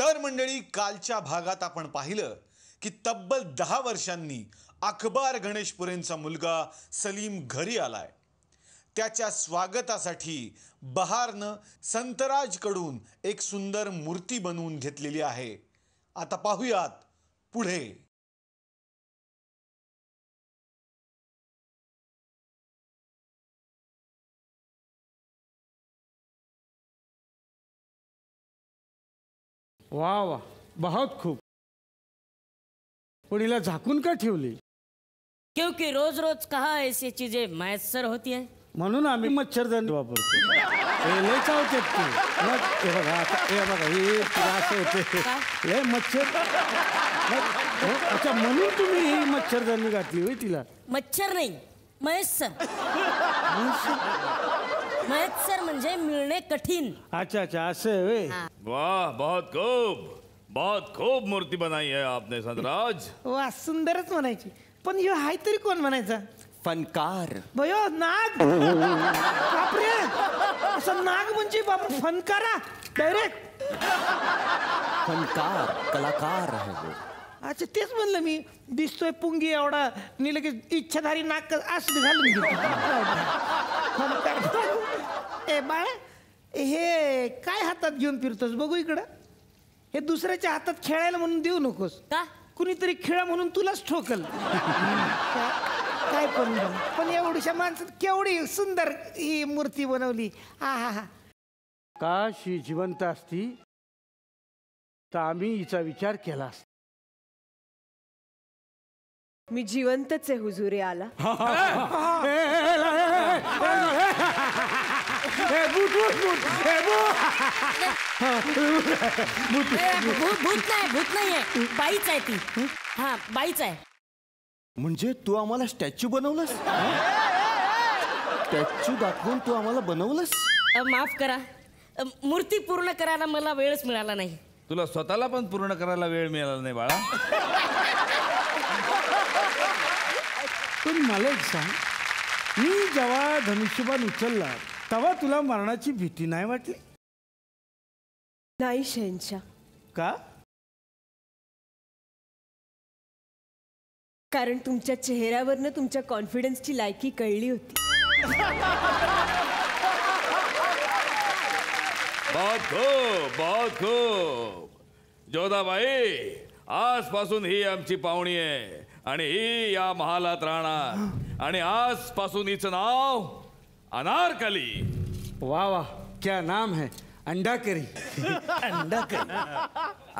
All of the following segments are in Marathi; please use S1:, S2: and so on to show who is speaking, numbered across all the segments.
S1: तर मंडळी, कालच्या भागात आपण पाहिलं की तब्बल 10 वर्षांनी अखबार गणेशपुरेंचा मुलगा सलीम घरी आलाय. त्याच्या स्वागतासाठी बहारनं संतराजकडून एक सुंदर मूर्ती बनवून घेतलेली आहे. आता पाहूयात पुढे.
S2: वाह वाह, बहुत खूब. पण हिला झाकून का ठेवली?
S3: क्योंकि रोज रोज कहाँ ऐसी चीजें मैसर होती है.
S2: म्हणून आम्ही मच्छरदाणी वापरतो. हे लय चावते तू. मग हे बघा आता, हे बघा हे त्रास होते. हे मच्छर. अच्छा, म्हणून तुम्ही ही मच्छरदाणी घातली होय तिला?
S3: मच्छर नहीं, मैसर. मैसर म्हणजे मिळणे कठीण.
S2: अच्छा अच्छा, असं होय.
S4: वाह, बहुत खूब मूर्ति बनाई है आपने संतराज.
S5: वा, सुंदरच म्हणायची. पण ह्यो हाय तरी कोण म्हणायचा?
S6: फनकार.
S5: भयो नाग. बापरे, असं नाग म्हणजे बाप फनकारा डायरेक्ट.
S6: फनकार कलाकार है वो.
S5: अच्छा, तेच म्हणलं मी. दिसतोय पुंगी एवढा, नि लगेच इच्छाधारी नाक असं घालून फनकार. ए बाळ, हे काय हातात घेऊन फिरतोस? बघू इकडं. हे दुसऱ्याच्या हातात खेळायला म्हणून देऊ नकोस.
S3: का?
S5: कुणीतरी खेळा म्हणून तुलाच ठोकल. काय पण एवढ्या माणसात केवढी सुंदर ही मूर्ती बनवली. हा हा हा.
S2: काश ही जिवंत असती तर आम्ही हिचा विचार केला असता.
S7: मी जिवंतच आहे हुजूर आला.
S3: भूत नाहीये, बाईच आहे ती. हा, बाईच आहे.
S6: म्हणजे तू आम्हाला स्टॅच्यू बनवलंस? स्टॅच्यू दाखवून तू आम्हाला बनवलंस?
S3: माफ करा, मूर्ती पूर्ण करायला मला वेळच मिळाला नाही.
S4: तुला स्वतःला पण पूर्ण करायला वेळ मिळाला नाही बाळा.
S2: पण मला एक सांग, मी जेव्हा धनुष्यबाण उचलला तेव्हा तुला मरणाची भीती नाही वाटली?
S7: नाही शहंशाह.
S2: का?
S7: कारण तुमच्या चेहऱ्यावरनं तुमच्या कॉन्फिडन्सची लायकी कळली होती.
S4: बहुत खूब. जोधाबाई, आजपासून ही आमची पाहुणी आहे आणि ही या महालात राहणार. आणि आजपासून हिचं नाव अनारकली.
S2: वाह वाह, क्या नाम है. अंडा करी.
S6: अंडा करी.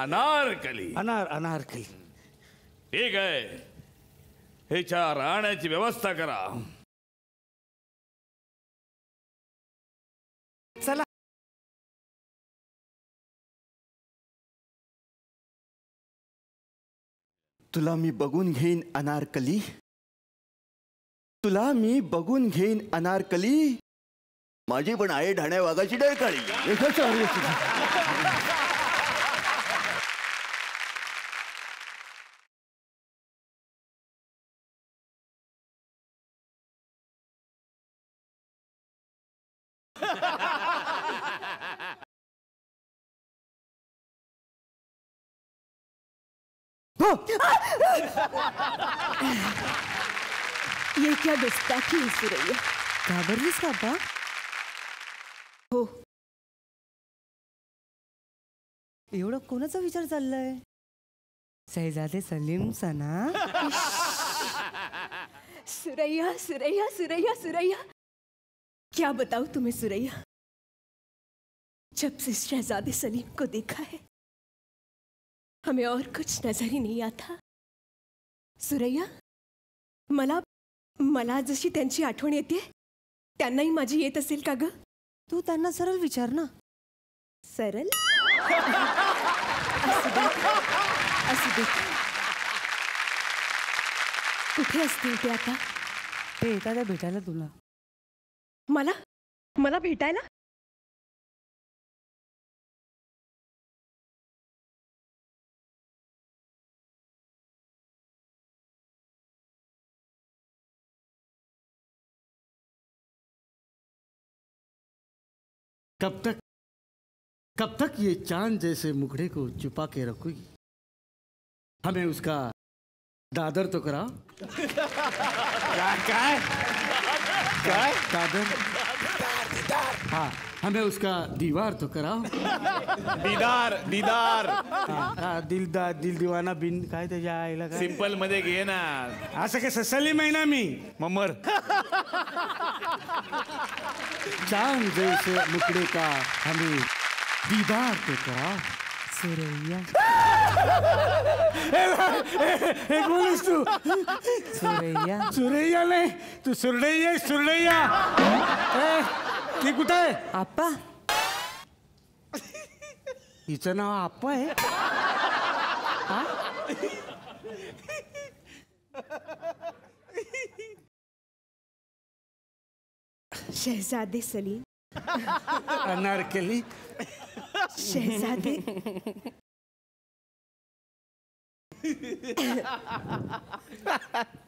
S4: अनारकली.
S2: अनारकली.
S4: ठीक आहे, हिच्या राहण्याची व्यवस्था करा.
S5: चला.
S6: तुला मी बघून घेईन अनारकली. तुला मी बघून घेईन अनारकली. माझी पण आहे ढाण्या वाघाची डळकाळी.
S7: ये क्या गुस्ताखी है सुरैया.
S5: घाबरलीस का बा?
S7: हो.
S5: एवढं कोणाचा विचार चाललाय? शहजादे सलीमचा ना?
S7: सुरैया सुरैया सुरैया सुरैया, क्या बताऊं तुम्हें सुरैया. जब से शहजादे सलीम को देखा है हमें और कुछ नजर ही नहीं आता. सुरैया, मला जशी त्यांची आठवण येते त्यांनाही माझी येत असेल का ग?
S5: तू त्यांना सरळ विचार ना.
S7: सरळ? असू दे. कुठे असतील ते आता?
S5: ते येतात भेटायला तुला.
S7: मला भेटायला?
S2: कब तक कब तक ये चांद जैसे मुखड़े को छुपा के रखोगी? हमें उसका दादर तो कराओ।
S5: काय काय
S2: दादर? हाँ, हमें उसका दीवार तो कराओ।
S4: दीदार दीदार
S2: हाँ, दिलदार दिल दिवाना बिन काय त्याच्या आईला काय?
S4: सिंपल मध्ये घे ना.
S2: असं कसं सलीम आहे ना मी.
S4: मम्मर
S2: चांद जैसे मुखड़े का हमें दीदार तो कराओ।
S3: सुरैया
S2: एक बोलीस तू?
S3: सुरैया
S2: सुरैया नाही, तू सुरडैया आहे, सुरडैया. ती कुठं आहे?
S3: आप्पा
S2: हिचं नाव आप्पा आहे. हा?
S7: शहजादे सलीम,
S2: अनारकली.
S7: शहजादे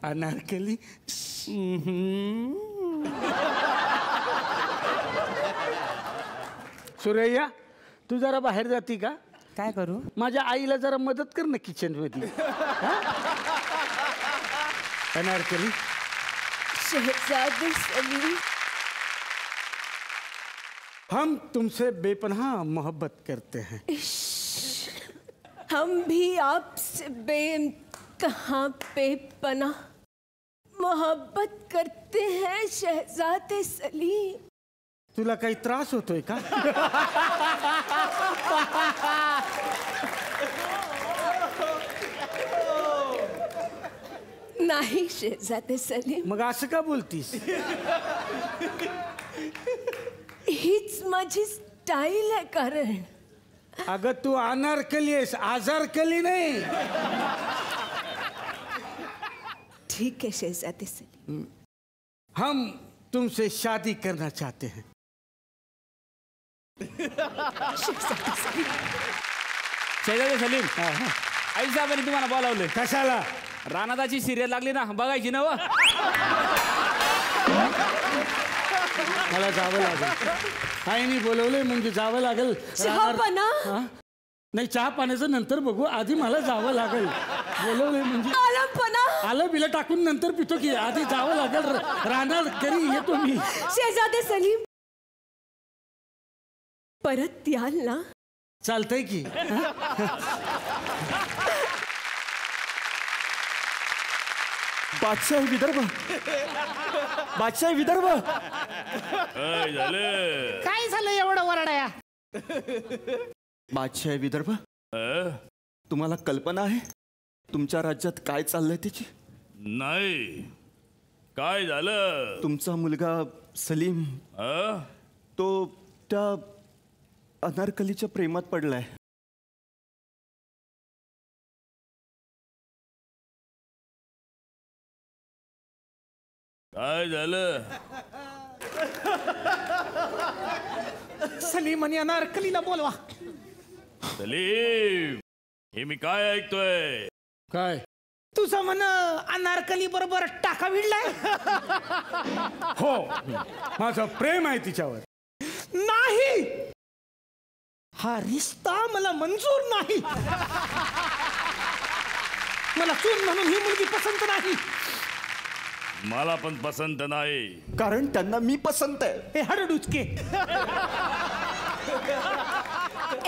S2: अनारकली. सुरैया, तू जरा बाहेर जाती का?
S3: काय करू?
S2: माझ्या आईला जरा मदत कर ना किचन मध्ये. अनारकली.
S7: शहजादे सलीम,
S2: हम तुमसे बेपनाह मोहब्बत करते हैं.
S7: हम भी आपसे बेइंतहा बेपनाह मोहब्बत करते हैं शहजादे सलीम.
S2: तुला काही त्रास होतोय का?
S7: नाही शहजादे सलीम,
S2: मग असं का बोलतीस?
S7: हीच माझी स्टाईल आहे. कारण
S2: अगं तू अनारकली आहेस, आजारकली नाही.
S7: ठीक है शहजादे सलीम,
S2: हम तुमसे शादी करना चाहते हैं.
S8: शेजारी सलीम, आई साहेबांनी तुम्हाला बोलावले.
S2: कशाला?
S8: रानादाची सिरियल लागली ना, बघायची ना.
S2: मला जावं लागेल. आईने बोलवलंय म्हणजे जावं लागेल.
S7: चहा पाना.
S2: हा? नाही, चहा पाण्याचं नंतर बघू, आधी मला जावं लागेल. बोलवलंय म्हणजे
S7: आलमपणा.
S2: आलं बिलं टाकून नंतर पितो की, आधी जावं लागेल. राहणार करी येतो मी.
S7: शहजादे सलीम, परत याल ना?
S2: चालतंय की.
S6: बादशाह विदर्भ, बादशाह विदर्भ.
S4: काय झालं?
S5: काय झालं एवढं वरडाया?
S6: बादशाह विदर्भ, तुम्हाला कल्पना आहे तुमच्या राज्यात काय चाललंय त्याची?
S4: नाही, काय झालं?
S6: तुमचा मुलगा सलीम तो त्या अनारकलीच्या प्रेमात पडलाय.
S4: काय झालं?
S5: सलीम आणि अनारकलीला बोलवा.
S4: सलीम, हे मी काय ऐकतोय?
S2: काय?
S5: तुझं म्हण अनारकली बरोबर टाका विडलाय.
S2: हो, माझं प्रेम आहे तिच्यावर.
S5: नाही, हा रिश्ता मला मंजूर नाही. मला चून म्हणून ही मुलगी पसंत नाही.
S4: मला पण पसंत नाही.
S6: कारण त्यांना मी पसंत आहे.
S5: हे हडडुचके.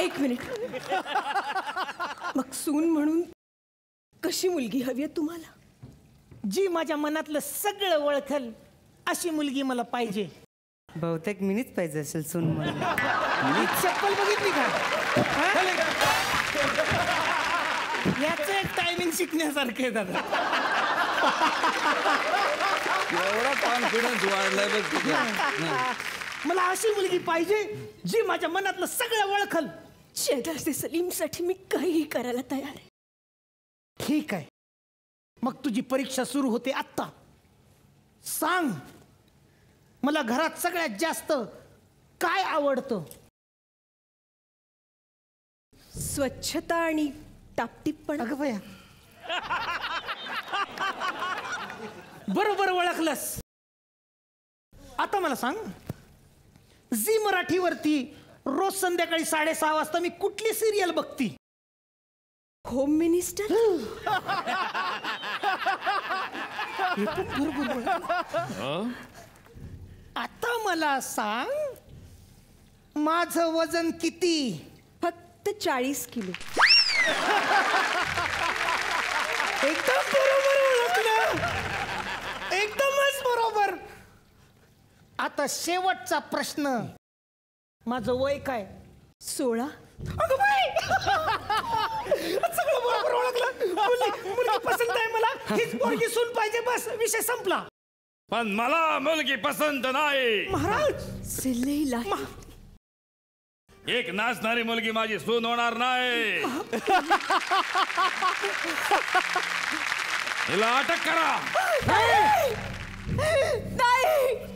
S7: एक मिनिट. मग सून म्हणून कशी मुलगी हवी आहे तुम्हाला?
S5: जी माझ्या मनातलं सगळं ओळखल अशी मुलगी मला पाहिजे.
S3: बहुतेक मिनीच पाहिजे असेल सून म्हणून.
S5: मी चप्पल बघितली का? याच एक टायमिंग शिकण्यासारखं आहे दादा.
S8: एवढा कॉन्फिडन्स वाढलाय बघ तुझा.
S5: मला अशी मुलगी पाहिजे जी माझ्या मनातलं सगळं ओळखल.
S7: शहजादे सलीमसाठी मी काहीही करायला तयार आहे.
S5: ठीक आहे, मग तुझी परीक्षा सुरू होते आत्ता. सांग, मला घरात सगळ्यात जास्त काय आवडतं?
S7: स्वच्छता आणि टापटीपणा.
S5: अगं बया, बरोबर ओळखलंस. आता मला सांग, झी मराठीवरती रोज संध्याकाळी 6:30 वाजता मी कुठली सिरियल बघती?
S7: Home minister.
S5: आता मला सांग, माझं वजन किती?
S7: फक्त 40 किलो.
S5: एकदम बरोबर ओळखलं, एकदमच बरोबर. आता शेवटचा प्रश्न, माझं वय काय?
S7: 16.
S5: अगं बाई! सगळं बरोबर ओळखलं. मुलगी पसंत आहे मला, हीच पोरगी सून पाहिजे, बस विषय संपला.
S4: पण मला मुलगी पसंत नाही.
S5: महाराज
S7: सिल्लेला
S4: एक नाचणारी मुलगी माझी सून होणार नाही. हिला अटक करा.
S7: नाही.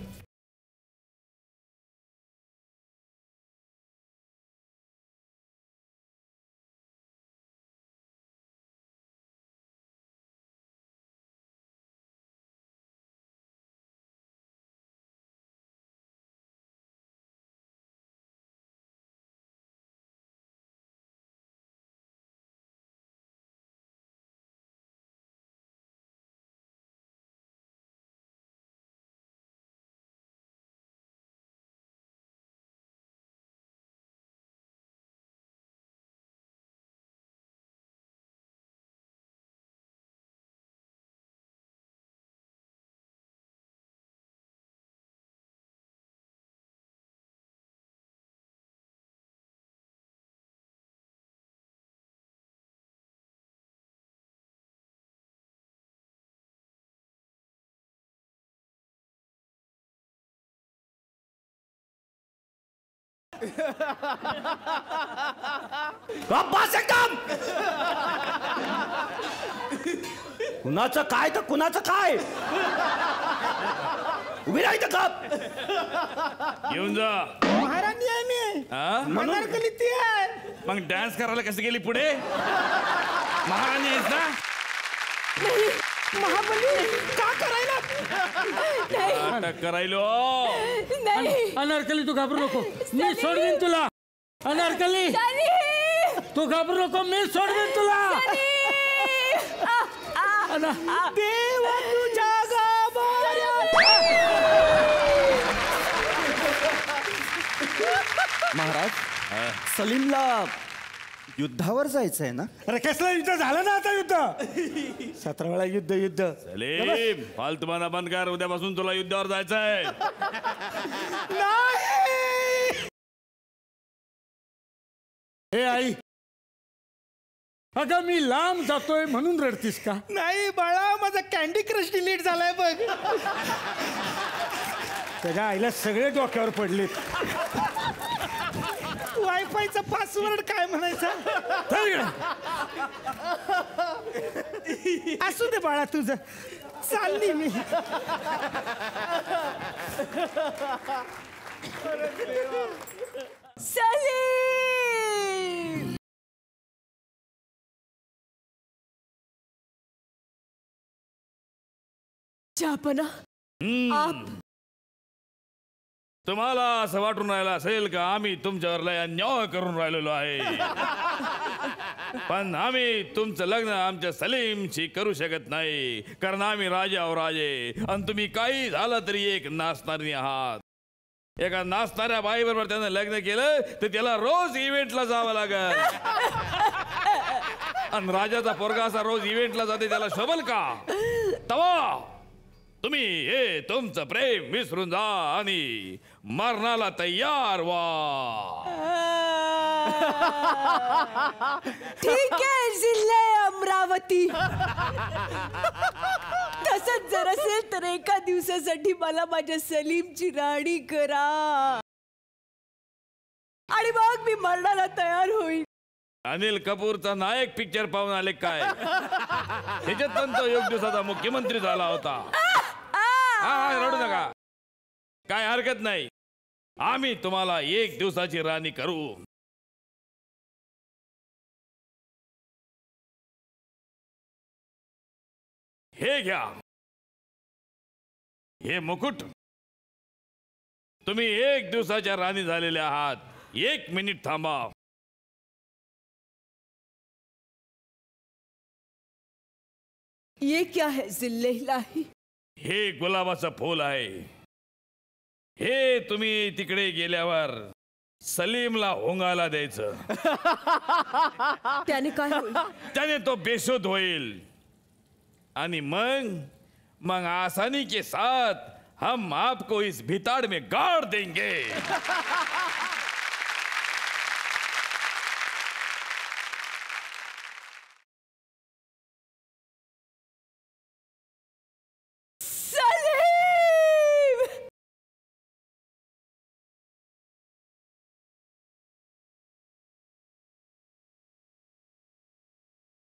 S2: बस एकदम. कुणाचं काय तर कुणाचं काय? उभी राहायचं गप.
S4: येऊन जा.
S5: महाराणी आहे मी. अनारकली ती आहे.
S4: मग डान्स करायला कशी गेली पुढे? महाराणी आहेस ना?
S5: महाबली का करायला?
S4: अटक करायलो.
S7: नाही.
S2: अनारकली तू घाबरू नको, मी सोडवीन तुला. अनारकली तू घाबरू नको, मी सोडवीन तुला.
S5: देवा तुझ्या
S6: महाराज, सलीमला युद्धावर जायचंय ना?
S2: अरे कसलं युद्ध झालं ना आता? युद्ध 17 वेळा युद्ध.
S4: सलीम, फालतूपणा बंद कर. उद्यापासून तुला युद्धावर जायचंय.
S2: हे आई, अगं मी लांब जातोय म्हणून रडतीस का?
S5: नाही बाळा, माझा कॅन्डी क्रश डिलीट झालाय बघ.
S2: त्याच्या आईला सगळे डोक्यावर पडलेत.
S5: वायफायचा पासवर्ड काय म्हणायचा? असू दे बाळा तुझं, चालली मी.
S7: सलीम. जापना, आप
S4: तुम्हाला असं वाटून राहिलं असेल का आम्ही तुमच्यावर लय अन्याय करून राहिलेलो आहे. पण आम्ही तुमचं लग्न आमच्या सलीमशी करू शकत नाही, कारण आम्ही राजावर राजे आणि तुम्ही काही झालं तरी एक नाचणारी आहात. एका नाचणाऱ्या बाईबरोबर त्यानं लग्न केलं तर त्याला रोज इव्हेंटला जावं लागल. आणि राजाचा पोरगा असा रोज इव्हेंटला जाते, त्याला शोभल का? तवा तुम्ही हे तुमचं प्रेम विसरून जा आणि मरणाला तयार व्हा.
S7: ठीक आहे जिल्हे अमरावती. तसंच जर असेल तर एका दिवसासाठी मला माझ्या सलीमची राणी करा आणि मग मी मरणाला तयार होईल.
S4: अनिल कपूरचा नायक पिक्चर पाहून आले काय? त्याच्यात पण तो एक दिवसाचा मुख्यमंत्री झाला होता. हा, रडू नका, काय हरकत नाही. आम्ही तुम्हाला एक दिवसाची राणी करू. हे घ्या, हे मुकुट. तुम्ही एक दिवसाच्या राणी झालेल्या आहात एक मिनिट थांबा.
S7: ये क्या है जिल्ले इलाही?
S4: हे गुलाबाचं फूल आहे. हे तुम्ही तिकडे गेल्यावर सलीमला होंगाला द्यायचं.
S7: त्याने काय होईल?
S4: त्याने तो बेशुद्ध होईल आणि मग आसानी के साथ हम आपको इस भिताड़ में गाड़ देंगे.
S7: सलीम!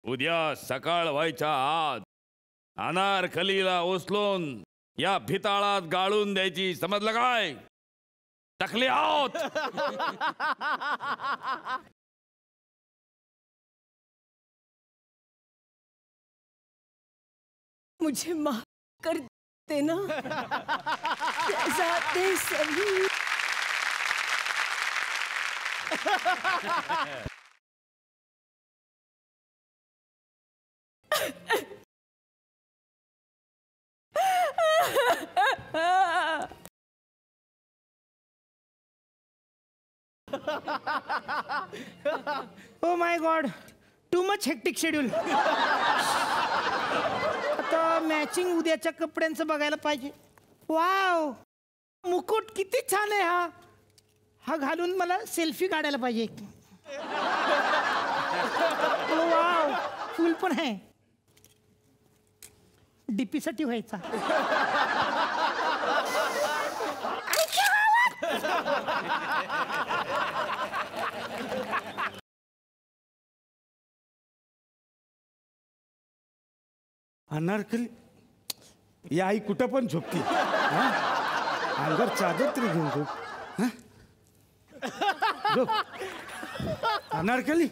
S4: उद्या सकाळ व्हायच्या आत अनारकलीला उचलून या भिताळात गाळून द्यायची. समजलं काय? टाकले आहोत.
S7: मुझे माफ कर देना शहजादे सलीम.
S5: ओ my God, too much hectic schedule. आता मॅचिंग उद्याच्या कपड्यांचं बघायला पाहिजे. वाव, मुकुट किती छान आहे हा. हा घालून मला सेल्फी काढायला पाहिजे. वाव, फुल पण आहे. डीपी साठी व्हायचा.
S2: अनारकली या आई कुठं पण झोपती. हा? अंगावर चादर तरी घेऊन झोप. हा? झोप. अनारकली,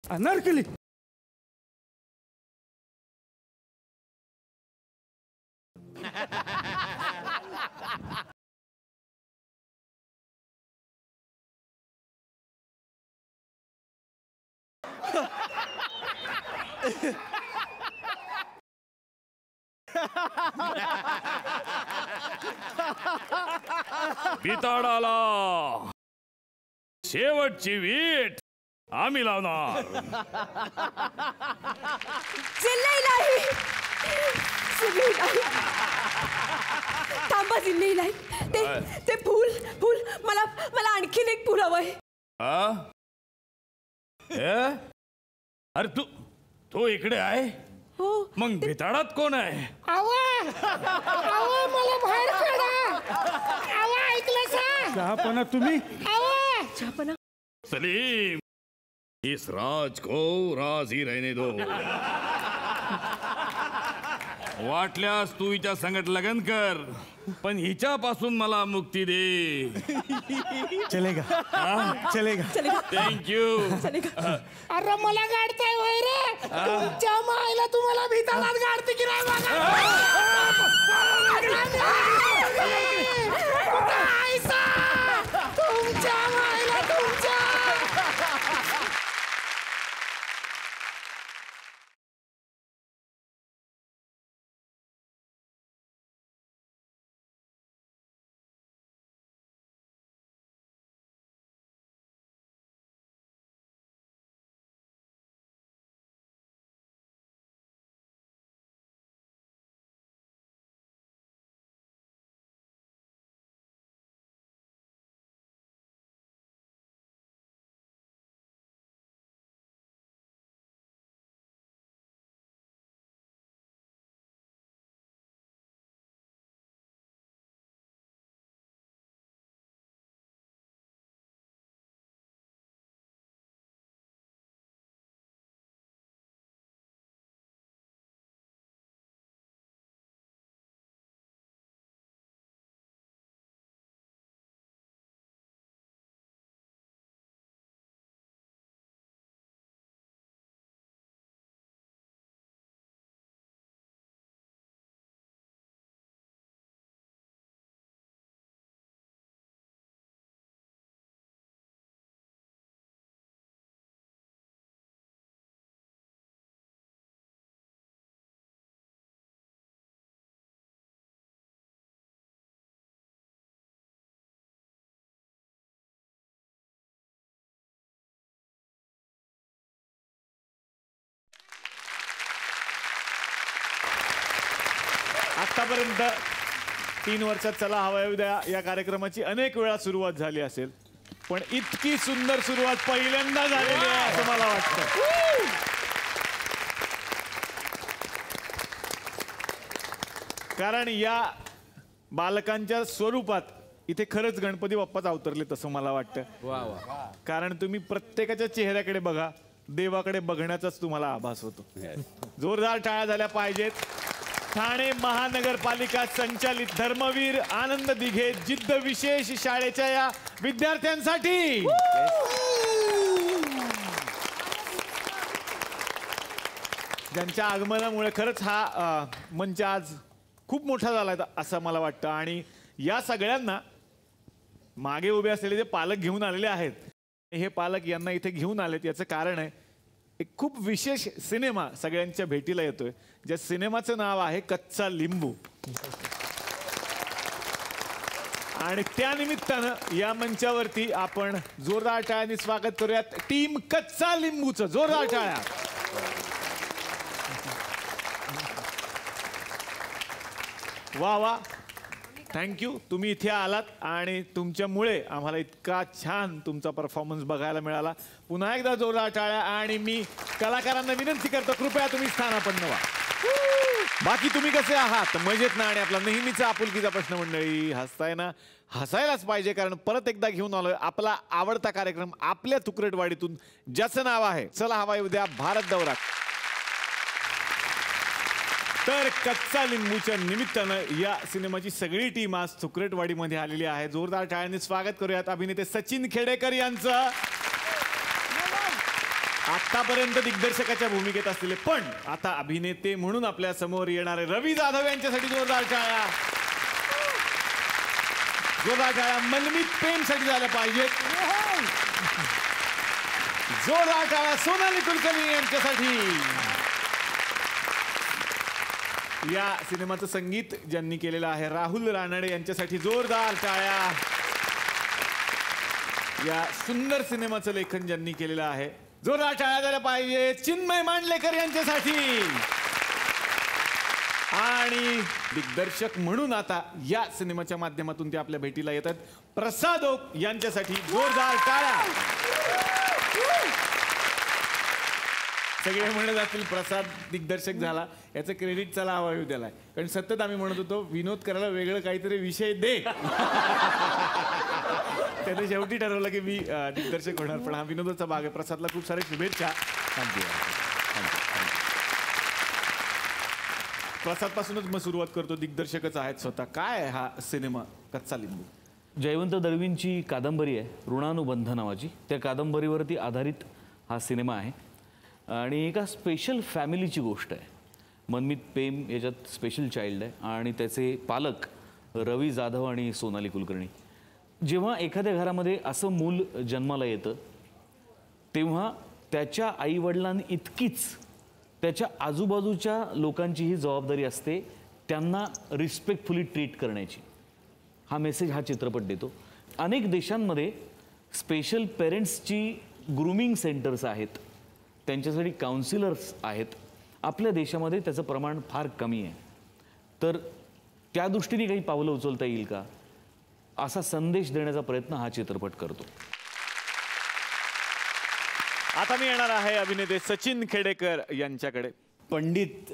S2: अनारकली.
S4: भिताडाला शेवटची वीट आम्ही लावणार.
S7: जिल्ले इलाही! जिल्ले इलाही! थांबा जिल्ले इलाही. ते फूल फूल मला मला आणखीन एक फूल हवंय.
S4: अरे तू इकडे आहे.
S7: हो.
S4: मग भिताडात कोण आहे?
S5: मला बाहेर काढा. ऐकलं सा?
S2: चहापणा तुम्ही.
S7: चहापणा.
S4: सलीम, इस राज को राज ही रहने दो. वाटल्यास तू हिच्या संगत लग्न कर, पण हिच्यापासून मला मुक्ती दे.
S2: चलेगा, चलेगा.
S4: थँक्यू.
S5: अरे मला गाडताय होय रे. तुमच्या मायला तुम्हाला भिताडात गाडते की नाही बघा. तुमच्या मायला तुमच्या
S9: आतापर्यंत 3 वर्षात चला हवा येऊ द्या या कार्यक्रमाची अनेक वेळा सुरुवात झाली असेल, पण इतकी सुंदर सुरुवात पहिल्यांदा झालेली आहे असं मला वाटतं. कारण या बालकांच्या स्वरूपात इथे खरंच गणपती बाप्पाच अवतरले तसं मला वाटतं. कारण तुम्ही प्रत्येकाच्या चेहऱ्याकडे बघा, देवाकडे बघण्याचाच तुम्हाला आभास होतो. जोरदार टाळ्या झाल्या पाहिजेत. ठाणे महानगरपालिका संचालित धर्मवीर आनंद दिघे जिद्द विशेष शाळेच्या या विद्यार्थ्यांसाठी. ज्यांच्या आगमनामुळे खरंच हा मंच आज खूप मोठा झाला असं मला वाटतं. आणि या सगळ्यांना मागे उभे असलेले जे पालक घेऊन आलेले आहेत, हे पालक यांना इथे घेऊन आलेत याचं कारण आहे एक खूप विशेष सिनेमा सगळ्यांच्या भेटीला येतोय, ज्या सिनेमाचं नाव आहे कच्चा लिंबू. आणि त्या निमित्तानं या मंचावरती आपण जोरदार टाळ्यांनी स्वागत करूयात टीम कच्चा लिंबूचं. जोरदार टाळ्या. वा वा, थँक्यू. तुम्ही इथे आलात आणि तुमच्यामुळे आम्हाला इतका छान तुमचा परफॉर्मन्स बघायला मिळाला. पुन्हा एकदा जोरदार टाळ्या. आणि मी कलाकारांना विनंती करतो, कृपया तुम्ही स्थानापन्न व्हा. बाकी तुम्ही कसे आहात? मजेत ना? आणि आपला नेहमीचा आपुलकीचा प्रश्न मंडळी, हसताय ना? हसायलाच पाहिजे, कारण परत एकदा घेऊन आलोय आपला आवडता कार्यक्रम आपल्या तुकरटवाडीतून, ज्याचं नाव आहे चला हवा येऊ द्या भारत दौरा. तर कच्चा लिंबूच्या निमित्तानं या सिनेमाची सगळी टीम आज तुकरटवाडीमध्ये आलेली आहे. जोरदार टाळ्यांनी स्वागत करूयात अभिनेते सचिन खेडेकर यांचं. आतापर्यंत दिग्दर्शकाच्या भूमिकेत असलेले पण आता अभिनेते म्हणून आपल्या समोर येणारे रवी जाधव यांच्यासाठी जोरदार टाळ्या. जोरदार टाळ्या मनमीत प्रेमसाठी झाल्या पाहिजेत. जोरदार टाळ्या सोनाली कुलकर्णी यांच्यासाठी. या सिनेमाचं संगीत ज्यांनी केलेलं आहे राहुल रानडे यांच्यासाठी जोरदार टाळ्या. या सुंदर सिनेमाचं लेखन ज्यांनी केलेलं आहे, जोरदार टाळ्या झाल्या पाहिजे चिन्मय मांडलेकर यांच्यासाठी. आणि दिग्दर्शक म्हणून आता या सिनेमाच्या माध्यमातून ते आपल्या भेटीला येतात प्रसाद ओक यांच्यासाठी जोरदार टाळ्या. सगळे म्हणत असतील प्रसाद दिग्दर्शक झाला, याचं क्रेडिट चला हवा येऊ त्याला. कारण सतत आम्ही म्हणत होतो विनोद करायला वेगळं काहीतरी विषय दे. त्याने शेवटी ठरवलं की मी दिग्दर्शक होणार, पण हा विनोदाचा भाग आहे. प्रसादला खूप सारे शुभेच्छा. प्रसाद पासूनच मग सुरुवात करतो, दिग्दर्शकच आहेत स्वतः. काय हा सिनेमा कच्चा लिंबू?
S10: जयवंत दळवींची कादंबरी आहे ऋणानुबंध नावाची. त्या कादंबरीवरती आधारित हा सिनेमा आहे आणि एका स्पेशल फॅमिलीची गोष्ट आहे. मनमीत प्रेम याच्यात स्पेशल चाइल्ड आहे आणि त्याचे पालक रवी जाधव आणि सोनाली कुलकर्णी. जेव्हा एखाद्या घरामध्ये असं मूल जन्माला येतं तेव्हा त्याच्या आईवडिलांनी इतकीच त्याच्या आजूबाजूच्या लोकांचीही जबाबदारी असते त्यांना रिस्पेक्टफुली ट्रीट करण्याची. हा मेसेज हा चित्रपट देतो. अनेक देशांमध्ये स्पेशल पेरेंट्सची ग्रूमिंग सेंटर्स आहेत, त्यांच्यासाठी काउन्सिलर्स आहेत. आपल्या देशामध्ये त्याचं प्रमाण फार कमी आहे. तर त्या दृष्टीने काही पावलं उचलता येईल का असा संदेश देण्याचा प्रयत्न हा चित्रपट करतो.
S9: आता मी येणार आहे अभिनेते सचिन खेडेकर यांच्याकडे.
S11: पंडित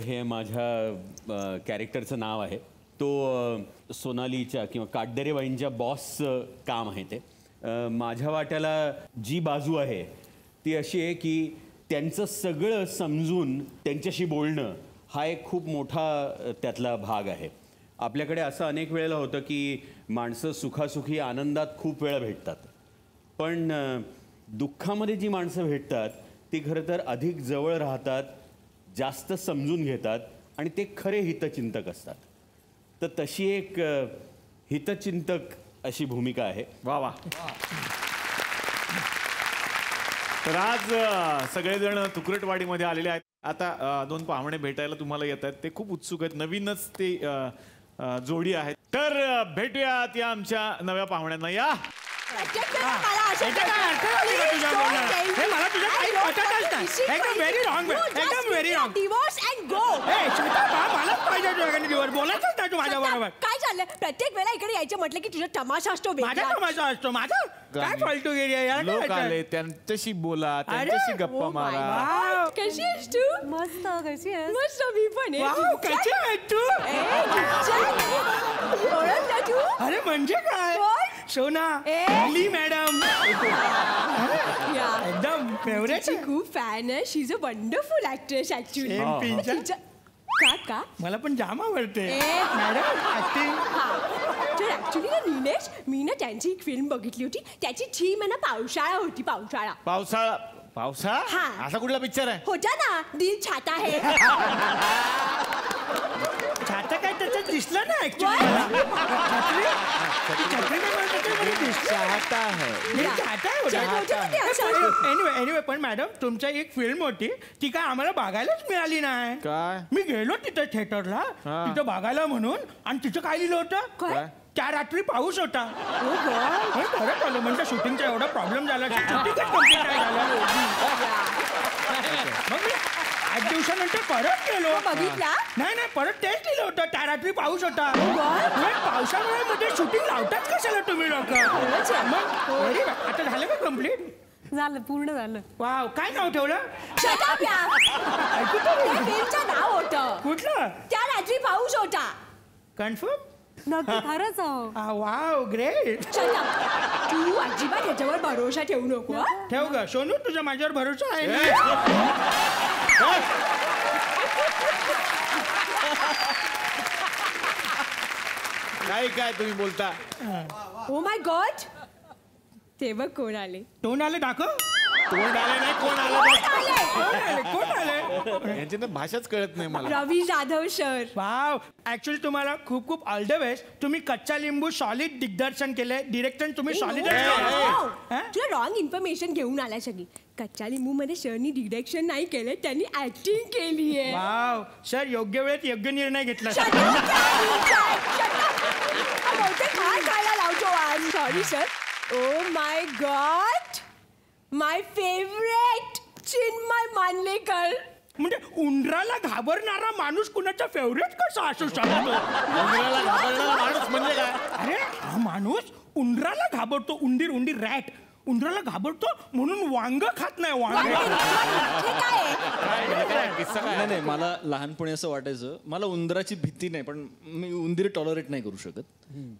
S11: हे माझ्या कॅरेक्टरचं नाव आहे. तो सोनालीच्या किंवा काटदरेबाईंच्या बॉसचं काम आहे. ते माझ्या वाट्याला जी बाजू आहे ती अशी आहे की त्यांचं सगळं समजून त्यांच्याशी बोलणं हा एक खूप मोठा त्यातला भाग आहे. आपल्याकडे असं अनेक वेळेला होतं की माणसं सुखासुखी आनंदात खूप वेळा भेटतात, पण दुःखामध्ये जी माणसं भेटतात ती खरं तर अधिक जवळ राहतात, जास्त समजून घेतात आणि ते खरे हितचिंतक असतात. तर तशी एक हितचिंतक अशी भूमिका आहे.
S9: वा वा. तर आज सगळेजण तुकरटवाडीमध्ये आलेले आहेत. आता 2 पाहुणे भेटायला तुम्हाला येत आहेत, ते खूप उत्सुक आहेत. नवीनच ते जोडी आहेत. तर भेटूयात या आमच्या नव्या पाहुण्यांना. या
S5: मला तुझ्या काही वाटतच नाही. एकदम व्हेरी रॉंग, एकदम very wrong.
S7: Divorce and go.
S5: मलाच पाहिजे तुझ्याकडे दिवस, बोलायचंच नाही तू माझ्या बरोबर.
S7: काय चाललंय? प्रत्येक वेळा इकडे यायचं म्हटलं की तुझा तमाशा असतो.
S5: माझा तमाशा असतो. माझा काय फालतू गेली यार.
S9: लोक आले, त्यांच्याशी बोला, त्यांच्याशी गप्पा मारा.
S7: कशी आहेस तू?
S3: मस्त. कशी आहेस?
S7: मस्त. मी पण आहे.
S5: कशी आहे तू?
S7: ओळखला तू?
S5: अरे म्हणजे काय? सोना मॅडम एकदम फेवरेट.
S7: खूप फॅन आहे. She is a wonderful actress actually. का
S5: मला पण जाम आवडते
S7: मॅडम ऍक्टिंग. तर ऍक्च्युली ना निलेश, मी ना त्यांची एक फिल्म बघितली होती. त्याची थीम आहे ना पावसाळा होती. पावसाळा.
S9: पावसाळा? असा कुठला पिक्चर आहे?
S7: होता ना दिल छाता है.
S5: छाता काय त्याच्यात दिसलं ना ऍक्च्युली. एनिवे पण मॅडम तुमच्या एक फिल्म होती ती काय आम्हाला बघायलाच मिळाली नाही.
S9: काय?
S5: मी गेलो तिथं थिएटरला तिथं बघायला म्हणून, आणि तिथं काय लिहिलं होतं? त्या रात्री पाऊस होता. परत आलो म्हणजे शूटिंगचा एवढा प्रॉब्लेम झाला की शूटिंगच कम्प्लीट नाही झालं. मग मी 8 दिवसानंतर परत गेलो.
S7: बघितला?
S5: नाही परत तेच लिहिलं होतं त्या रात्री पाऊस होता. पावसामुळे मध्ये शूटिंग लावताच कशाला तुम्ही लोक? मग आता झालं का कम्प्लीट?
S3: झालं, पूर्ण झालं.
S5: वाव, काय नाव ठेवलं?
S7: नाव होतं
S5: कुठलं?
S7: त्या रात्री पाऊस होता.
S5: कन्फर्म?
S3: नक्की खरंच आहो.
S5: Wow, great.
S7: तू अजिबात ह्याच्यावर भरोसा ठेवू नको.
S5: ठेव ग सोनू, तुझा माझ्यावर भरोसा आहे ना?
S9: काय तुम्ही बोलता?
S7: ओ माय गॉड, ते बघ कोण आले.
S5: तोंड आले दाखव.
S9: तोंड आले नाही, कोण आलं?
S5: कोण आले?
S9: यांची तर भाषाच कळत नाही मला.
S7: रवी जाधव सर.
S5: वाव, ऍक्च्युली तुम्हाला खूप खूप ऑल द बेस्ट. तुम्ही कच्चा लिंबू सॉलिड दिग्दर्शन केले. डिरेक्शन तुम्ही सॉलिड.
S7: तुला रॉंग इन्फॉर्मेशन घेऊन आला सगळी. कच्च्या लिंबू मध्ये सरनी डिरेक्शन नाही केलं, त्यांनी ऍक्टिंग केली आहे.
S5: वाव सर, योग्य वेळेत योग्य निर्णय घेतला.
S7: Sorry sir. Oh my God, my favourite Chinmay Mandlekar.
S5: म्हणजे उंदराला घाबरणारा माणूस कुणाचा फेवरेट कसा असू शकतो?
S9: उंदराला घाबरणारा माणूस म्हणजे काय?
S5: अरे हा माणूस उंदराला घाबरतो. उंदीर रॅट उंदराला घाबरतो म्हणून वांग खात नाही.
S10: नाही, मला लहानपणी असं वाटायचं, मला उंदराची भीती नाही, पण मी उंदीर टॉलरेट नाही करू शकत.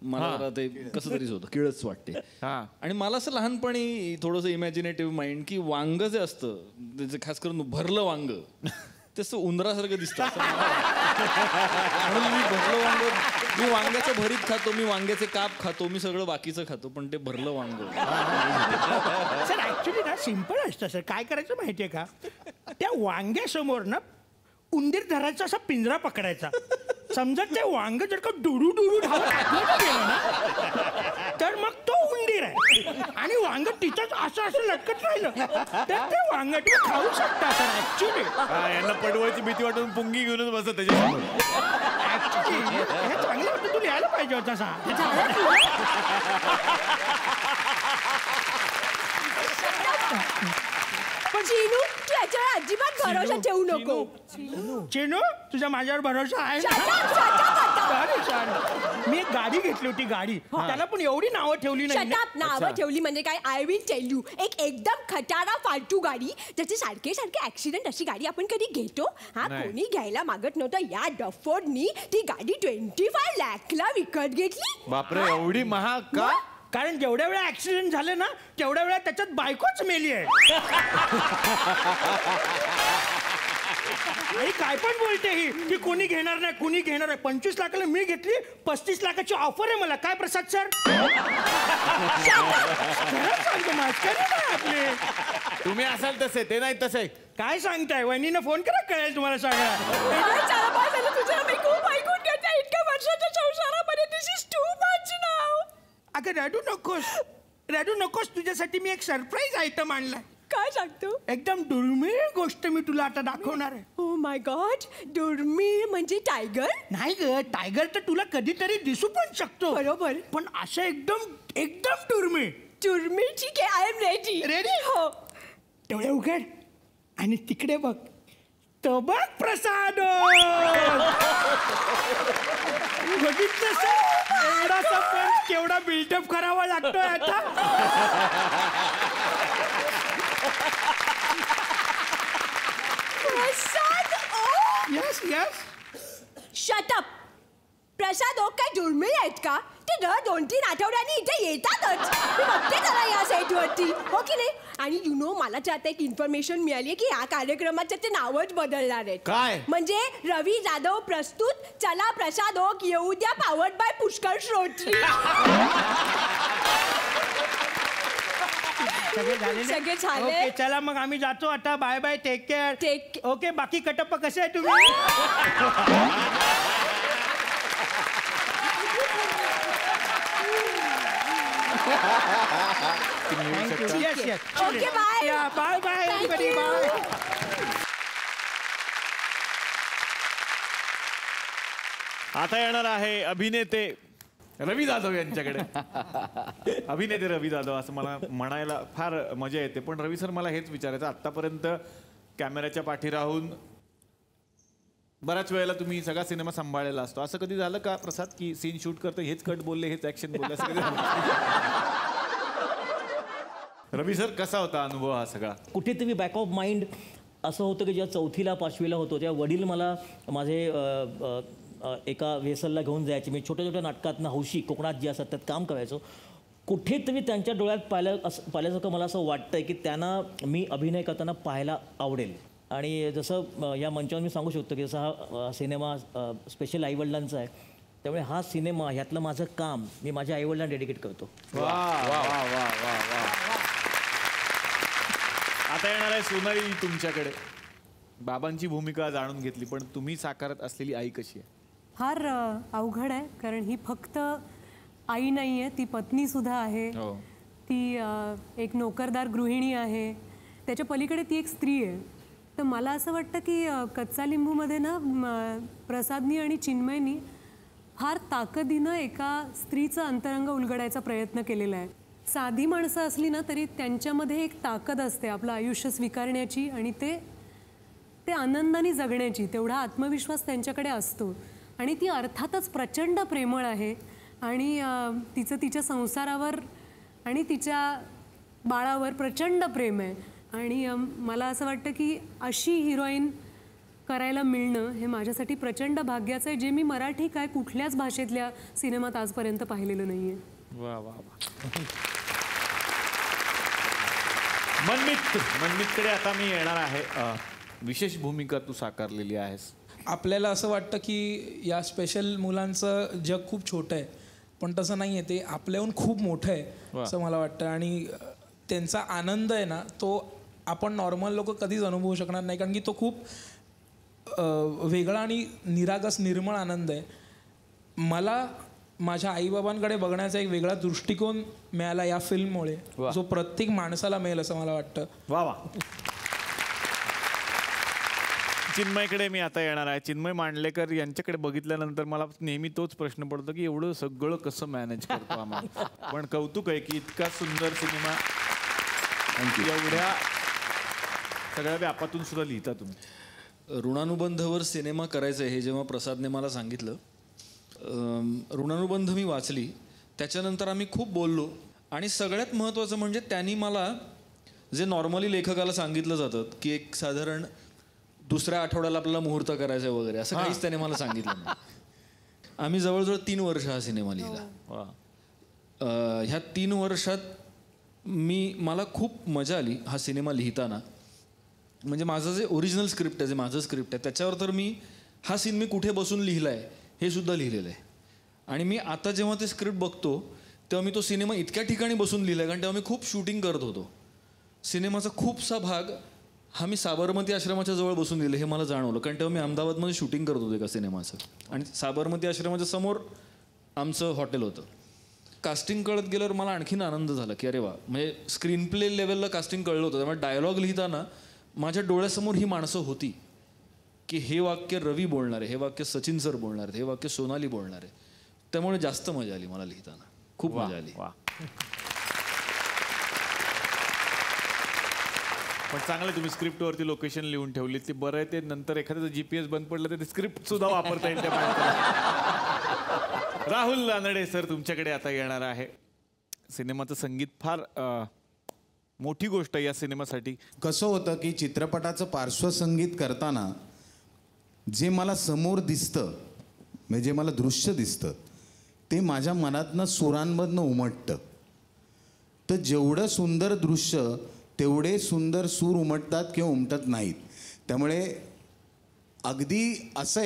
S10: मला ते कसं तरीच होतं, किळच वाटते. आणि मला असं लहानपणी थोडंसं इमॅजिनेटिव्ह माइंड की वांग जे असतं, त्याचं खास करून भरलं वांग तसं उंदरासारखं दिसतं. म्हणून मी भरलं वांग, मी वांग्याचं भरीत खातो, मी वांग्याचे काप खातो, मी सगळं बाकीचं खातो, पण ते भरलं वांग.
S5: सर ऍक्च्युली ना सिम्पल असतं सर. काय करायचं माहितीये का? त्या वांग्यासमोर ना उंदीर धरायचा असा पिंजरा पकडायचा. समजा ते वांग जर का डुडू धावत गेलं ना तर मग तो उंदीर आहे, आणि वांग तिथंच असं लटकत राहिलं तर ते वांग तुम्ही खाऊ शकता सर. ऍक्च्युली
S9: यांना पडवळची भीती वाटून पुंगी घेऊनच बसत त्याच्यासमोर.
S5: ऍक्च्युली हे चांगलं होतं, तू लिहायला पाहिजे होता सा.
S7: चिनू, तू याच्यावर अजिबात भरोसा ठेवू नको.
S5: चिनू, तुझा माझ्यावर भरोसा आहे? मी एक गाडी घेतली होती, गाडी. त्याला पण एवढी नावं ठेवली नाही.
S7: नावं ठेवली म्हणजे काय? I will tell you. एक एकदम खटारा फालतू गाडी, ज्याचे सारखे ऍक्सिडेंट, अशी गाडी आपण कधी घेतो? कोणी घ्यायला मागत नव्हतं. या डफोर्डनी ती गाडी 25 लाखला विकत घेतली.
S9: बापरे, एवढी महाग का?
S5: कारण जेवढ्या वेळा ऍक्सिडेंट झाले ना तेवढ्या वेळा त्याच्यात बायकोच मेली आहे. आणि काय पण बोलते ही की कोणी घेणार नाही, कोणी घेणार आहे. 25 लाखाला मी घेतली, 35 लाखाची ऑफर आहे मला. काय प्रसाद सर? आपले
S9: तुम्ही असाल तसे, ते नाही तसे.
S5: काय सांगताय? वहिनीनं फोन करा, कळेल तुम्हाला सगळं.
S7: तुझं मी खूप ऐकून घेतलं. इतक्या वर्षाच्या संसारामध्ये दिस इज टू मच नाव.
S5: अगं रडू नकोस, तुझ्यासाठी मी एक सरप्राईज आयटम आणलाय.
S7: काय सांगतो?
S5: एकदम दुर्मिळ गोष्ट मी तुला आता दाखवणार आहे.
S7: ओ माय गॉड, दुर्मिळ म्हणजे टायगर?
S5: नाही ग, टायगर तर तुला कधीतरी दिसू पण शकतो.
S7: बरोबर,
S5: पण असं एकदम दुर्मिळ.
S7: दुर्मिळ ठीक आहे, आय एम रेडी.
S5: रेडी
S7: हो.
S5: डोळे उघड आणि तिकडे बघ, तो बघ प्रसाद. बघितलं सर, एवढासा पण केवढा बिल्डअप करावा लागतोय आता.
S7: प्रसाद ओ.
S5: Yes yes.
S7: Shut up. Prasad ओ काय दुर्मिळ आहेत का? ते दर 2-3 आठवड्यांनी इथे येतातच. मी बघते जरा या सेटवरती, हो की नाही? आणि यु नो, मला तर आता एक इन्फॉर्मेशन मिळाली की या कार्यक्रमाचं ते नावच बदलणार आहेत.
S9: काय?
S7: म्हणजे रवी जाधव प्रस्तुत चला प्रसाद ओक येऊ द्या, पावर्ड बाय पुष्कर श्रोत्री.
S5: सगळे झाले.
S7: सगळे झाले.
S5: ओके, चला मग आम्ही जातो आता. Bye bye, take care. Okay, बाकी कटप्पा कसे आहे तुम्ही? Yes, yes.
S7: Okay, bye.
S5: Yeah, bye, bye, everybody, bye.
S9: आता येणार आहे अभिनेते रवी जाधव यांच्याकडे. अभिनेते रवी जाधव असं मला म्हणायला फार मजा येते, पण रवी सर मला हेच विचारायचं, आतापर्यंत कॅमेऱ्याच्या पाठी राहून बऱ्याच वेळेला तुम्ही सगळा सिनेमा सांभाळलेला असतो. असं कधी झालं का प्रसाद की सीन शूट करतो हेच कट बोलले, हेच ऍक्शन बोलले, असं कधी झालं? रवी सर, कसा होता अनुभव हा सगळा?
S12: कुठेतरी बॅक ऑफ माइंड असं होतं की जेव्हा 4थीला 5वीला होतो तेव्हा वडील मला माझे एका वेसलला घेऊन जायचे. मी छोट्या छोट्या नाटकातनं हौशी कोकणात जे असतात त्यात काम करायचो. कुठेतरी त्यांच्या डोळ्यात पाहिल्यासारखं मला असं वाटतंय की त्यांना मी अभिनय करताना पाहायला आवडेल. आणि जसं या मंचावर मी सांगू शकतो की जसं हा सिनेमा स्पेशल आईवडिलांचा आहे, त्यामुळे हा सिनेमा ह्यातलं माझं काम मी माझ्या आईवडिलांना डेडिकेट करतो.
S9: आता येणार आहे सोनाली तुमच्याकडे. बाबांची भूमिका जाणून घेतली, पण तुम्ही साकारत असलेली आई कशी आहे?
S13: फार अवघड आहे, कारण ही फक्त आई नाही आहे, ती पत्नी सुद्धा आहे. ती एक नोकरदार गृहिणी आहे, त्याच्या पलीकडे ती एक स्त्री आहे. तर मला असं वाटतं की कच्चा लिंबूमध्ये ना प्रसादनी आणि चिन्मयनी फार ताकदीनं एका स्त्रीचं अंतरंग उलगडायचा प्रयत्न केलेला आहे. साधी माणसं असली ना तरी त्यांच्यामध्ये एक ताकद असते आपलं आयुष्य स्वीकारण्याची आणि ते आनंदाने जगण्याची. तेवढा आत्मविश्वास त्यांच्याकडे असतो आणि ती अर्थातच प्रचंड प्रेमळ आहे. आणि तिचं तिच्या संसारावर आणि तिच्या बाळावर प्रचंड प्रेम आहे. आणि मला असं वाटतं की अशी हिरोईन करायला मिळणं हे माझ्यासाठी प्रचंड भाग्याचं आहे, जे मी मराठी काय कुठल्याच भाषेतल्या सिनेमात आजपर्यंत पाहिलेलं नाही आहे.
S9: वा वा वा. मनमितकडे आता मी येणार आहे. विशेष भूमिका तू साकारलेली आहेस.
S14: आपल्याला असं वाटतं की या स्पेशल मुलांचं जग खूप छोटं आहे, पण तसं नाही आहे. ते आपल्याहून खूप मोठं आहे असं मला वाटतं. आणि त्यांचा आनंद आहे ना, तो आपण नॉर्मल लोक कधीच अनुभवू शकणार नाही, कारण की तो खूप वेगळा आणि निरागस निर्मळ आनंद आहे. मला माझ्या आईबाबांकडे बघण्याचा एक वेगळा दृष्टिकोन मिळाला या फिल्ममुळे, जो प्रत्येक माणसाला मिळेल असं मला वाटतं.
S9: वा वा. चिन्मयकडे मी आता येणार आहे. चिन्मय मांडलेकर यांच्याकडे बघितल्यानंतर मला नेहमी तोच प्रश्न पडतो की एवढं सगळं कसं मॅनेज करतो आम्हाला. पण कौतुक आहे की इतका सुंदर सिनेमा एवढ्या सगळ्या व्यापातून सुद्धा लिहिता तुम्ही.
S15: ऋणानुबंधवर सिनेमा करायचं हे जेव्हा प्रसादने मला सांगितलं, ऋणानुबंध मी वाचली, त्याच्यानंतर आम्ही खूप बोललो. आणि सगळ्यात महत्त्वाचं म्हणजे त्यांनी मला जे नॉर्मली लेखकाला सांगितलं जातं की एक साधारण दुसऱ्या आठवड्याला आपल्याला मुहूर्त करायचा वगैरे, असं काहीच त्याने मला सांगितलं नाही. आम्ही जवळजवळ 3 वर्ष हा सिनेमा लिहिला. ह्या 3 वर्षात मला खूप मजा आली हा सिनेमा लिहिताना. म्हणजे माझं जे ओरिजिनल स्क्रिप्ट आहे, जे माझं स्क्रिप्ट आहे, त्याच्यावर तर हा सीन मी कुठे बसून लिहिला आहे हे सुद्धा लिहिलेलं आहे. आणि मी आता जेव्हा ते स्क्रिप्ट बघतो तेव्हा मी तो सिनेमा इतक्या ठिकाणी बसून लिहिला आहे, कारण तेव्हा मी खूप शूटिंग करत होतो. सिनेमाचा खूपसा भाग हा मी साबरमती आश्रमाच्या जवळ बसून लिहिलं हे मला जाणवलं, कारण तेव्हा मी अहमदाबादमध्ये शूटिंग करत होतो एका सिनेमाचं. आणि साबरमती आश्रमाच्या समोर आमचं हॉटेल होतं. कास्टिंग कळत गेल्यावर मला आणखीन आनंद झाला की अरे वा, म्हणजे स्क्रीन प्ले लेवलला कास्टिंग कळलं होतं. त्यामुळे डायलॉग लिहिताना माझ्या डोळ्यासमोर ही माणसं होती की हे वाक्य रवी बोलणार आहे, हे वाक्य सचिन सर बोलणार आहेत, हे वाक्य सोनाली बोलणार आहे. त्यामुळे जास्त मजा आली मला लिहिताना, खूप मजा आली.
S9: पण चांगलं तुम्ही स्क्रिप्टवरती लोकेशन लिहून ठेवली ती बरं आहे. ते नंतर एखाद्याचं GPS बंद पडलं तर ते स्क्रिप्ट सुद्धा वापरता येईल त्या माणसाला. राहुल रानडे सर तुमच्याकडे आता येणार आहे. सिनेमाचं संगीत फार मोठी गोष्ट आहे या सिनेमासाठी.
S16: कसं होतं की चित्रपटाचं पार्श्वसंगीत करताना जे मला समोर दिसतं म्हणजे जे मला दृश्य दिसतं ते माझ्या मनातनं सुरांमधनं उमटतं. तर जेवढं सुंदर दृश्य तेवढे सुंदर सूर उमटतात किंवा उमटत नाहीत. त्यामुळे अगदी असं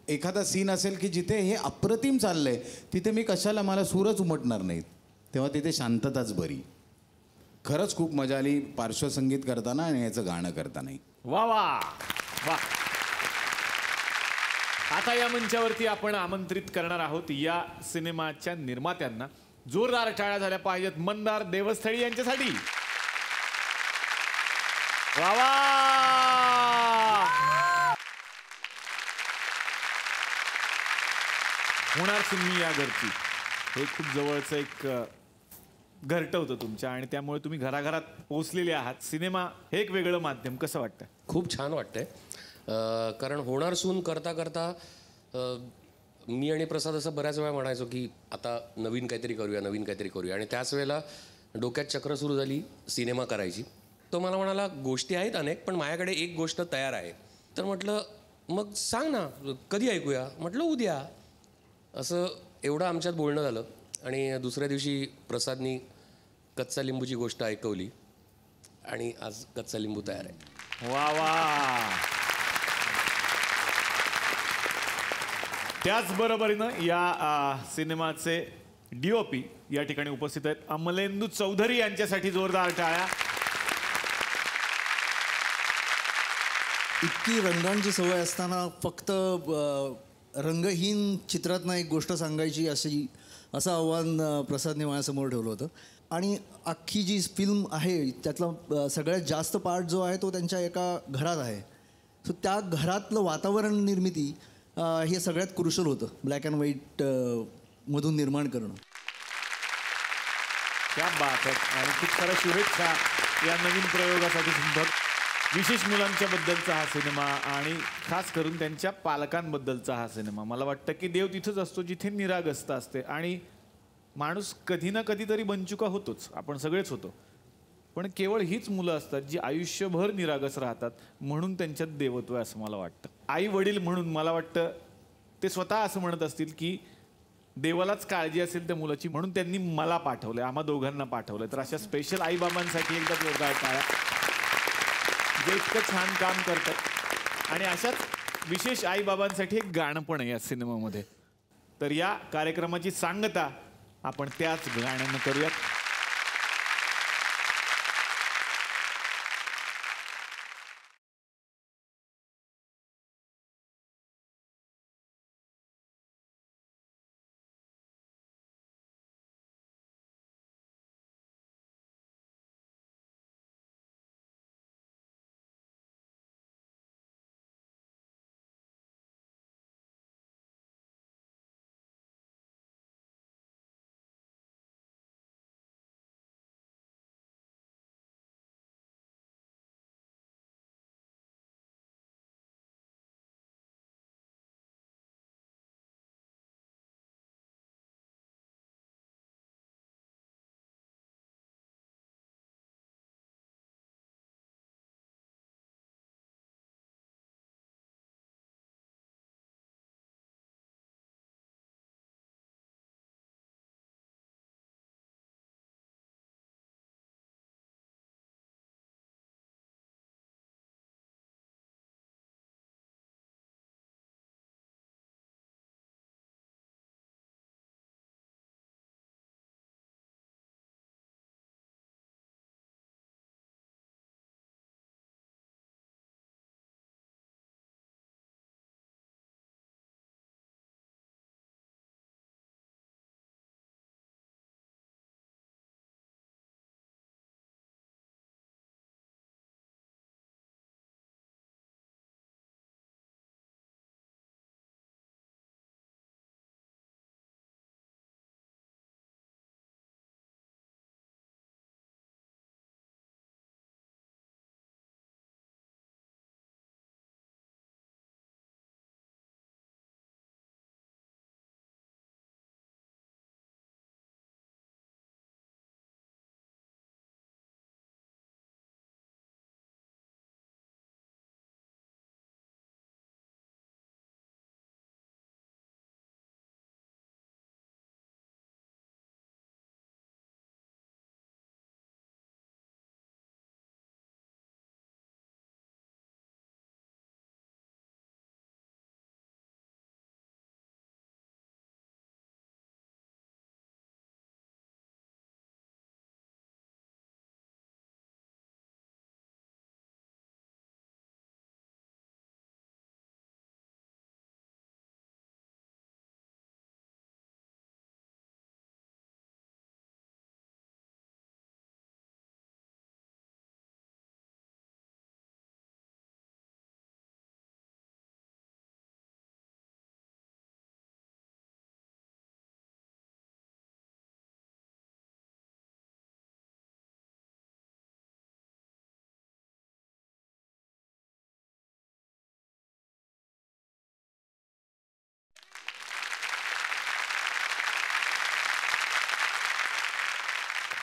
S16: एखादा सीन असेल की जिथे हे अप्रतिम चाललंय तिथे मी कशाला मला सूरच उमटणार नाहीत, तेव्हा तिथे शांतताच बरी. खरंच खूप मजा आली पार्श्वसंगीत करताना आणि याचं गाणं करताना.
S9: वा वा वा. आता या मंचावरती आपण आमंत्रित करणार आहोत या सिनेमाच्या निर्मात्यांना. जोरदार टाळ्या झाल्या पाहिजेत मंदार देवस्थळी यांच्यासाठी. वा वा. होणार सुन्नी या घरची हे खूप जवळचं एक घरटं होतं तुमच्या आणि त्यामुळे तुम्ही घराघरात पोहोचलेले आहात. सिनेमा हे एक वेगळं माध्यम. कसं वाटतं?
S17: खूप छान वाटतंय. कारण होणार सून करता करता मी आणि प्रसाद असं बऱ्याच वेळा म्हणायचो की आता नवीन काहीतरी करूया आणि त्याच वेळेला डोक्यात चक्र सुरू झाली सिनेमा करायची. तो मला म्हणाला गोष्टी आहेत अनेक पण माझ्याकडे एक गोष्ट तयार आहे. तर म्हटलं मग सांग ना कधी ऐकूया. म्हटलं उद्या. असं एवढं आमच्यात बोलणं झालं आणि दुसऱ्या दिवशी प्रसादनी कच्चा लिंबूची गोष्ट ऐकवली आणि आज कच्चा लिंबू तयार आहे.
S9: वा वा. त्याचबरोबरीनं या सिनेमाचे DOP या ठिकाणी उपस्थित आहेत अमलेंदू चौधरी यांच्यासाठी जोरदार टाळ्या.
S18: इतकी रंगांची सवय असताना फक्त रंगहीन चित्रातनं एक गोष्ट सांगायची असं आव्हान प्रसादने माझ्यासमोर ठेवलं होतं. आणि अख्खी जी फिल्म आहे त्यातला सगळ्यात जास्त पार्ट जो आहे तो त्यांच्या एका घरात आहे. सो त्या घरातलं वातावरण निर्मिती हे सगळ्यात क्रुशल होतं ब्लॅक अँड व्हाईट मधून निर्माण करणं.
S9: क्या बात आहे. आणि खूप साऱ्या शुभेच्छा या नवीन प्रयोगासाठी सुद्धा. विशेष मुलांच्या बद्दलचा हा सिनेमा आणि खास करून त्यांच्या पालकांबद्दलचा हा सिनेमा. मला वाटतं की देव तिथंच असतो जिथे निरागसता असते आणि माणूस कधी ना कधीतरी बंचुका होतोच. आपण सगळेच होतो. पण केवळ हीच मुलं असतात जी आयुष्यभर निरागस राहतात म्हणून त्यांच्यात देवत्व आहे असं मला वाटतं. आई वडील म्हणून मला वाटतं ते स्वतः असं म्हणत असतील की देवालाच काळजी असेल त्या मुलाची म्हणून त्यांनी मला पाठवलं, आम्हा दोघांना पाठवलं. तर अशा स्पेशल आईबाबांसाठी एकदा जोरदार टाळ्या जे इतकं छान काम करतात. आणि अशाच विशेष आईबाबांसाठी एक गाणं पण आहे या सिनेमामध्ये. तर या कार्यक्रमाची सांगता आपण त्याच गाण्यानं करूयात.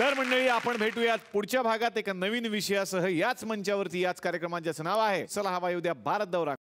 S9: तर मंडळी आपण भेटूयात पुढच्या भागात एका नवीन विषयासह याच मंचावरती याच कार्यक्रमात, ज्याचं नाव आहे चला हवा येऊ द्या भारत दौरा.